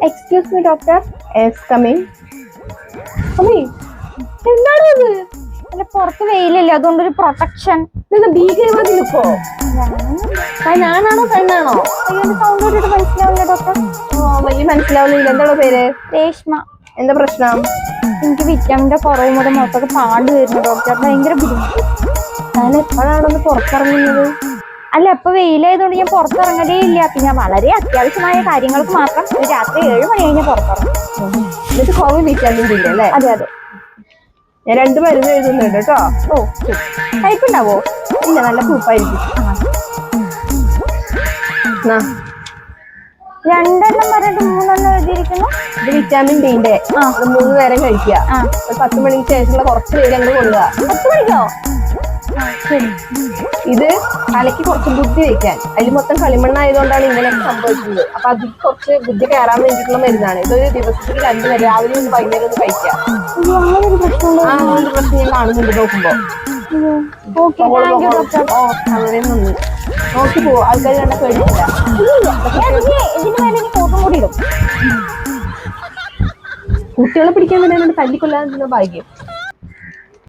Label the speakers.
Speaker 1: Excuse me doctor.
Speaker 2: Coming.
Speaker 1: എന്താണ് ഇത്?
Speaker 3: അല്ല പുറത്ത് വെയിലല്ലേ, അതുകൊണ്ടൊരു പ്രൊട്ടക്ഷൻ.
Speaker 2: ഭീകരവാദി നിൽക്കോ? ആണാണോ പെണ്ണാണോ?
Speaker 3: സൗണ്ട് കേട്ടിട്ട് മനസ്സിലാവില്ല ഡോക്ടർ.
Speaker 2: വലിയ മനസ്സിലാവുന്നില്ല. എന്താണോ പേര്?
Speaker 3: രേഷ്മ.
Speaker 2: എന്താ പ്രശ്നം?
Speaker 3: എനിക്ക് വിറ്റാമിന്റെ കുറവ് മുതൽ മൊത്തമൊക്കെ പാണ്ട് വരുന്നു ഡോക്ടർ. ഭയങ്കര ബുദ്ധിമുട്ട്.
Speaker 2: ഞാൻ എപ്പോഴാണൊന്ന് പുറത്തിറങ്ങുന്നത്?
Speaker 3: അല്ല ഇപ്പൊ വെയിലായതുകൊണ്ട് ഞാൻ പുറത്തിറങ്ങലേ ഇല്ല. പിന്നെ വളരെ അത്യാവശ്യമായ കാര്യങ്ങൾക്ക് മാത്രം ഒരു രാത്രി 7 മണി കഴിഞ്ഞ് പുറത്തിറങ്ങും.
Speaker 2: എന്നിട്ട് കുറവ് വിറ്റാമിൻ ഇല്ല അല്ലേ?
Speaker 3: അതെ അതെ.
Speaker 2: ഞാൻ 2 മരുന്ന് എഴുതുന്നുണ്ട് കേട്ടോ.
Speaker 3: കഴിപ്പുണ്ടാവോ?
Speaker 2: ഇല്ല, നല്ല പ്രൂഫായിരിക്കും.
Speaker 3: 2 പറഞ്ഞിട്ട് 3 എഴുതിയിരിക്കുന്നു.
Speaker 2: ഇത് വിറ്റാമിൻ ഡിന്റെ. അത് 3 നേരം കഴിക്കുക. 10 മണിക്ക് ശേഷമുള്ള കുറച്ച് പേര് അങ്ങ് കൊള്ളുക.
Speaker 3: 10 മണിക്കോ?
Speaker 2: ഇത് തലയ്ക്ക് കുറച്ച് ബുദ്ധി വെക്കാൻ. അതിൽ മൊത്തം കളിമണ്ണായതുകൊണ്ടാണ് ഇങ്ങനെയൊക്കെ സംഭവിക്കുന്നത്. അപ്പൊ അതിൽ കുറച്ച് ബുദ്ധി കയറാൻ വേണ്ടിയിട്ടുള്ള മരുന്നാണ്. ഇതൊരു ദിവസത്തിൽ 2 നേരം, രാവിലെ ഒന്ന് വൈകുന്നേരം ഒന്ന് കഴിക്കുക.
Speaker 3: അങ്ങനൊരു പ്രശ്നം
Speaker 2: ഒരു പ്രശ്നം ഞാൻ കാണുന്നുണ്ട് നോക്കുമ്പോ. വളരെ നന്ദി. നോക്കി പോവോ, ആൾക്കാർ കണ്ട പേടിച്ചില്ല.
Speaker 3: ഇതിന് മേലെ ഫോട്ടോ കൂടി ഇടും.
Speaker 2: കുട്ടികളെ പിടിക്കാൻ വേണ്ടി തല്ലിക്കൊല്ലാൻ ഭാഗ്യം.